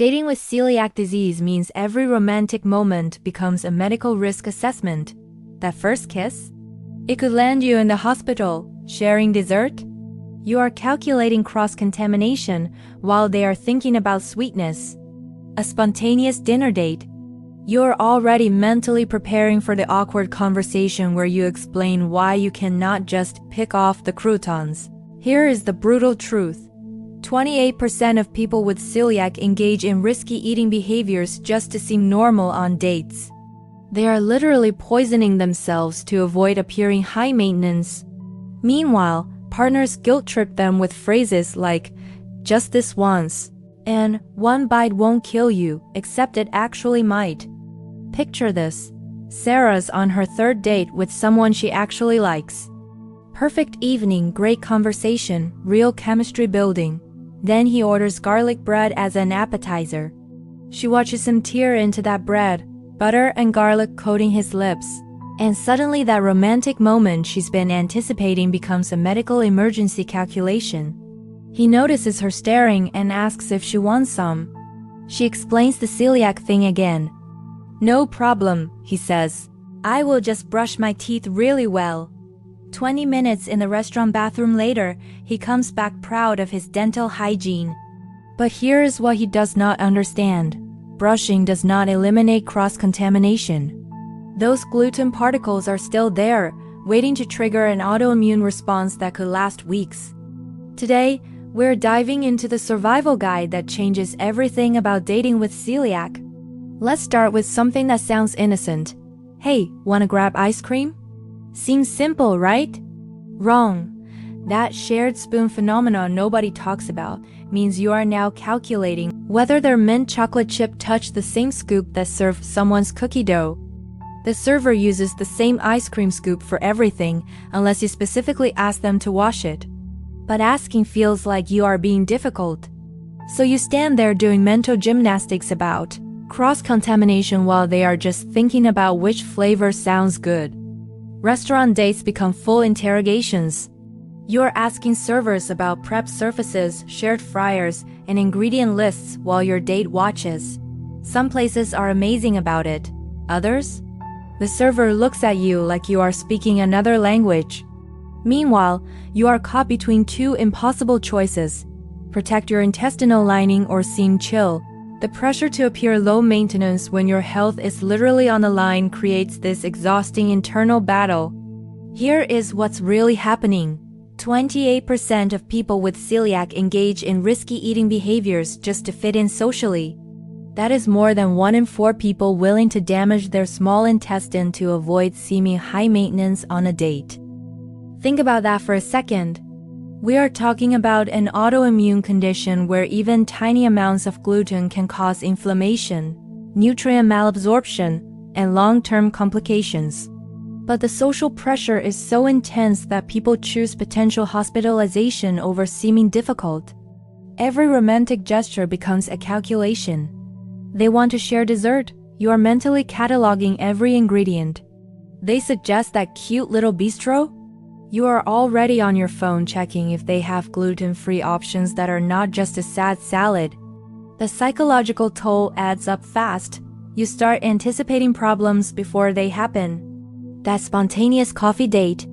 Dating with celiac disease means every romantic moment becomes a medical risk assessment. That first kiss? It could land you in the hospital, sharing dessert? You are calculating cross-contamination while they are thinking about sweetness. A spontaneous dinner date. You're already mentally preparing for the awkward conversation where you explain why you cannot just pick off the croutons. Here is the brutal truth. 28% of people with celiac engage in risky eating behaviors just to seem normal on dates. They are literally poisoning themselves to avoid appearing high maintenance. Meanwhile, partners guilt-trip them with phrases like, "just this once," and "one bite won't kill you, except it actually might." Picture this. Sarah's on her third date with someone she actually likes. Perfect evening, great conversation, real chemistry building. Then he orders garlic bread as an appetizer. She watches him tear into that bread, butter and garlic coating his lips. And suddenly that romantic moment she's been anticipating becomes a medical emergency calculation. He notices her staring and asks if she wants some. She explains the celiac thing again. "No problem," he says. "I will just brush my teeth really well." 20 minutes in the restaurant bathroom later, he comes back proud of his dental hygiene. But here's what he does not understand. Brushing does not eliminate cross-contamination. Those gluten particles are still there, waiting to trigger an autoimmune response that could last weeks. Today, we're diving into the survival guide that changes everything about dating with celiac. Let's start with something that sounds innocent. Hey, wanna grab ice cream? Seems simple, right? Wrong. That shared spoon phenomenon nobody talks about means you are now calculating whether their mint chocolate chip touched the same scoop that served someone's cookie dough. The server uses the same ice cream scoop for everything unless you specifically ask them to wash it. But asking feels like you are being difficult. So you stand there doing mental gymnastics about cross-contamination while they are just thinking about which flavor sounds good. Restaurant dates become full interrogations. You're asking servers about prep surfaces, shared fryers, and ingredient lists while your date watches. Some places are amazing about it. Others? The server looks at you like you are speaking another language. Meanwhile, you are caught between two impossible choices. Protect your intestinal lining or seem chill. The pressure to appear low maintenance when your health is literally on the line creates this exhausting internal battle. Here is what's really happening. 28% of people with celiac engage in risky eating behaviors just to fit in socially. That is more than 1 in 4 people willing to damage their small intestine to avoid seeming high maintenance on a date. Think about that for a second. We are talking about an autoimmune condition where even tiny amounts of gluten can cause inflammation, nutrient malabsorption, and long-term complications. But the social pressure is so intense that people choose potential hospitalization over seeming difficult. Every romantic gesture becomes a calculation. They want to share dessert. You are mentally cataloging every ingredient. They suggest that cute little bistro. You are already on your phone checking if they have gluten-free options that are not just a sad salad. The psychological toll adds up fast. You start anticipating problems before they happen. That spontaneous coffee date.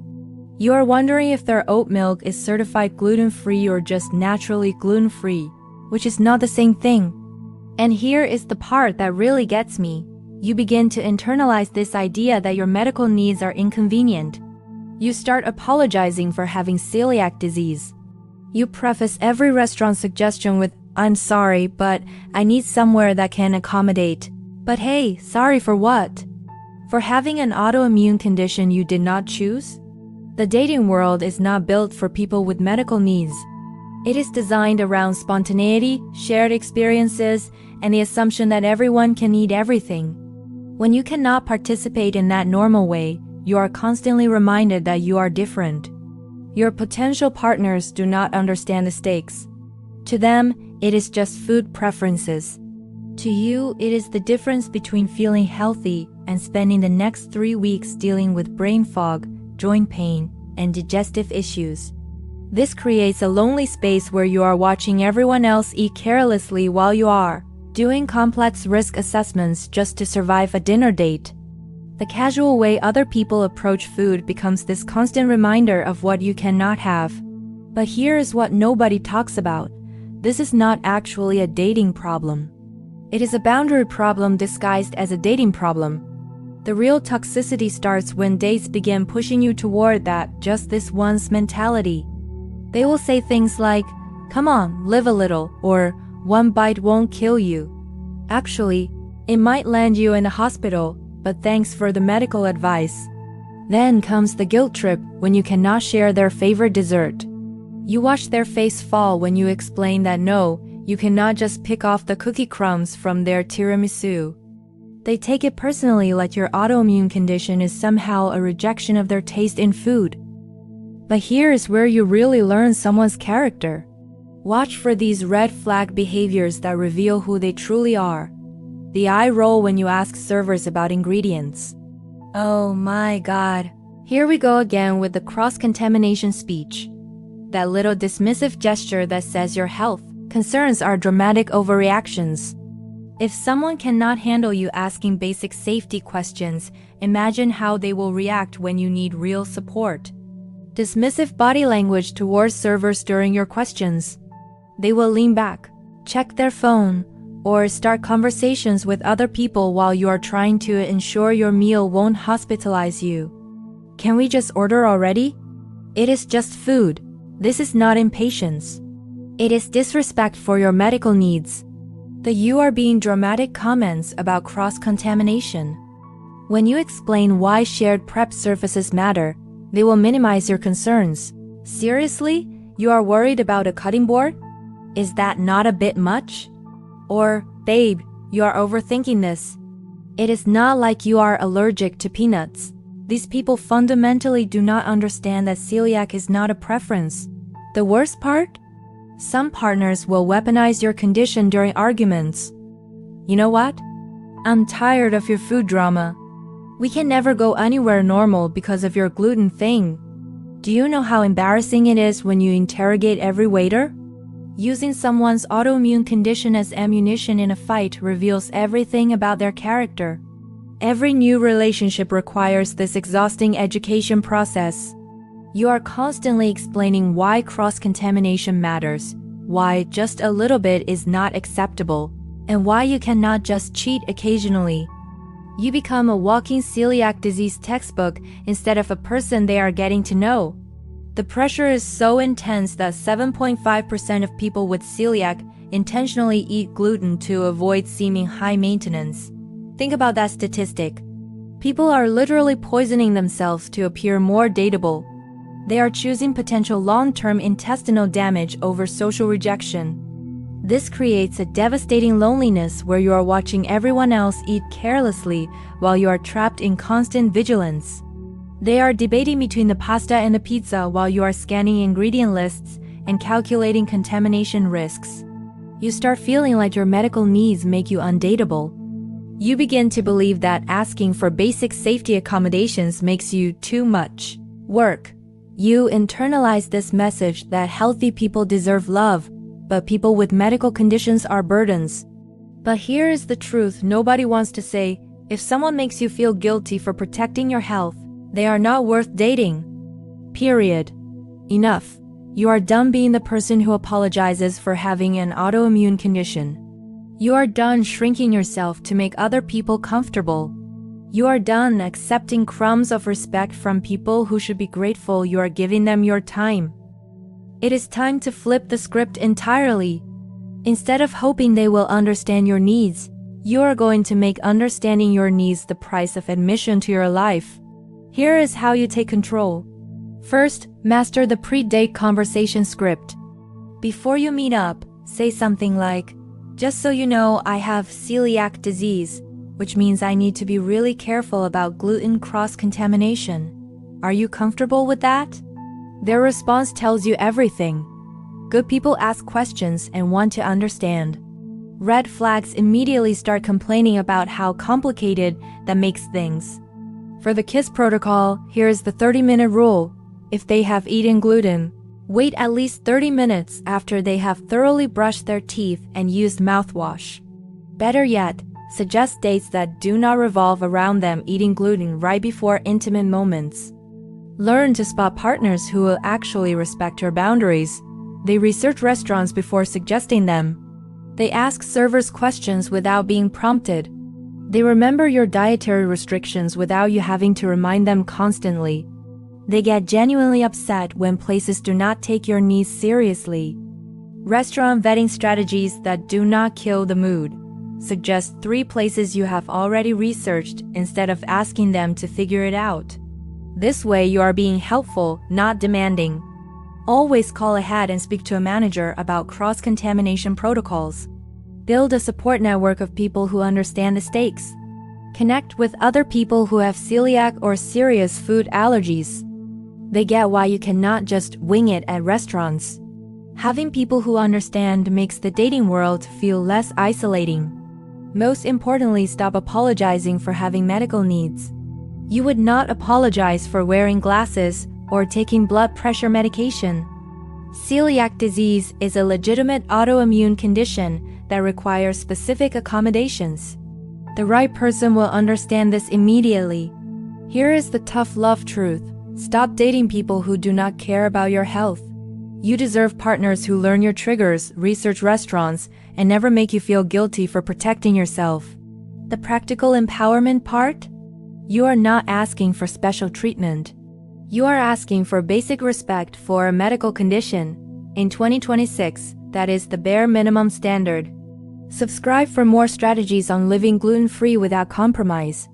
You are wondering if their oat milk is certified gluten-free or just naturally gluten-free, which is not the same thing. And here is the part that really gets me. You begin to internalize this idea that your medical needs are inconvenient. You start apologizing for having celiac disease. You preface every restaurant suggestion with, "I'm sorry, but I need somewhere that can accommodate." But hey, sorry for what? For having an autoimmune condition you did not choose? The dating world is not built for people with medical needs. It is designed around spontaneity, shared experiences, and the assumption that everyone can eat everything. When you cannot participate in that normal way, you are constantly reminded that you are different. Your potential partners do not understand the stakes. To them, it is just food preferences. To you, it is the difference between feeling healthy and spending the next 3 weeks dealing with brain fog, joint pain, and digestive issues. This creates a lonely space where you are watching everyone else eat carelessly while you are doing complex risk assessments just to survive a dinner date. The casual way other people approach food becomes this constant reminder of what you cannot have. But here is what nobody talks about. This is not actually a dating problem. It is a boundary problem disguised as a dating problem. The real toxicity starts when dates begin pushing you toward that just this once mentality. They will say things like, "Come on, live a little," or "One bite won't kill you." Actually, it might land you in a hospital, but thanks for the medical advice. Then comes the guilt trip when you cannot share their favorite dessert. You watch their face fall when you explain that no, you cannot just pick off the cookie crumbs from their tiramisu. They take it personally like your autoimmune condition is somehow a rejection of their taste in food. But here is where you really learn someone's character. Watch for these red flag behaviors that reveal who they truly are. The eye roll when you ask servers about ingredients. Oh my god. Here we go again with the cross-contamination speech. That little dismissive gesture that says your health concerns are dramatic overreactions. If someone cannot handle you asking basic safety questions, imagine how they will react when you need real support. Dismissive body language towards servers during your questions. They will lean back, check their phone, or start conversations with other people while you are trying to ensure your meal won't hospitalize you. Can we just order already? It is just food. This is not impatience. It is disrespect for your medical needs. The "you are being dramatic" comments about cross-contamination. When you explain why shared prep surfaces matter, they will minimize your concerns. Seriously? You are worried about a cutting board? Is that not a bit much? Or, babe, you are overthinking this. It is not like you are allergic to peanuts. These people fundamentally do not understand that celiac is not a preference. The worst part? Some partners will weaponize your condition during arguments. You know what? I'm tired of your food drama. We can never go anywhere normal because of your gluten thing. Do you know how embarrassing it is when you interrogate every waiter? Using someone's autoimmune condition as ammunition in a fight reveals everything about their character. Every new relationship requires this exhausting education process. You are constantly explaining why cross-contamination matters, why just a little bit is not acceptable, and why you cannot just cheat occasionally. You become a walking celiac disease textbook instead of a person they are getting to know. The pressure is so intense that 7.5% of people with celiac intentionally eat gluten to avoid seeming high maintenance. Think about that statistic. People are literally poisoning themselves to appear more dateable. They are choosing potential long-term intestinal damage over social rejection. This creates a devastating loneliness where you are watching everyone else eat carelessly while you are trapped in constant vigilance. They are debating between the pasta and the pizza while you are scanning ingredient lists and calculating contamination risks. You start feeling like your medical needs make you undateable. You begin to believe that asking for basic safety accommodations makes you too much work. You internalize this message that healthy people deserve love, but people with medical conditions are burdens. But here is the truth nobody wants to say. If someone makes you feel guilty for protecting your health, they are not worth dating. Period. Enough. You are done being the person who apologizes for having an autoimmune condition. You are done shrinking yourself to make other people comfortable. You are done accepting crumbs of respect from people who should be grateful you are giving them your time. It is time to flip the script entirely. Instead of hoping they will understand your needs, you are going to make understanding your needs the price of admission to your life. Here is how you take control. First, master the pre-date conversation script. Before you meet up, say something like, "Just so you know, I have celiac disease, which means I need to be really careful about gluten cross-contamination. Are you comfortable with that?" Their response tells you everything. Good people ask questions and want to understand. Red flags immediately start complaining about how complicated that makes things. For the KISS protocol, here is the 30-minute rule. If they have eaten gluten, wait at least 30 minutes after they have thoroughly brushed their teeth and used mouthwash. Better yet, suggest dates that do not revolve around them eating gluten right before intimate moments. Learn to spot partners who will actually respect your boundaries. They research restaurants before suggesting them. They ask servers questions without being prompted. They remember your dietary restrictions without you having to remind them constantly. They get genuinely upset when places do not take your needs seriously. Restaurant vetting strategies that do not kill the mood. Suggest 3 places you have already researched instead of asking them to figure it out. This way you are being helpful, not demanding. Always call ahead and speak to a manager about cross-contamination protocols. Build a support network of people who understand the stakes. Connect with other people who have celiac or serious food allergies. They get why you cannot just wing it at restaurants. Having people who understand makes the dating world feel less isolating. Most importantly, stop apologizing for having medical needs. You would not apologize for wearing glasses or taking blood pressure medication. Celiac disease is a legitimate autoimmune condition that requires specific accommodations. The right person will understand this immediately. Here is the tough love truth. Stop dating people who do not care about your health. You deserve partners who learn your triggers, research restaurants, and never make you feel guilty for protecting yourself. The practical empowerment part? You are not asking for special treatment. You are asking for basic respect for a medical condition. In 2026, that is the bare minimum standard. Subscribe for more strategies on living gluten-free without compromise.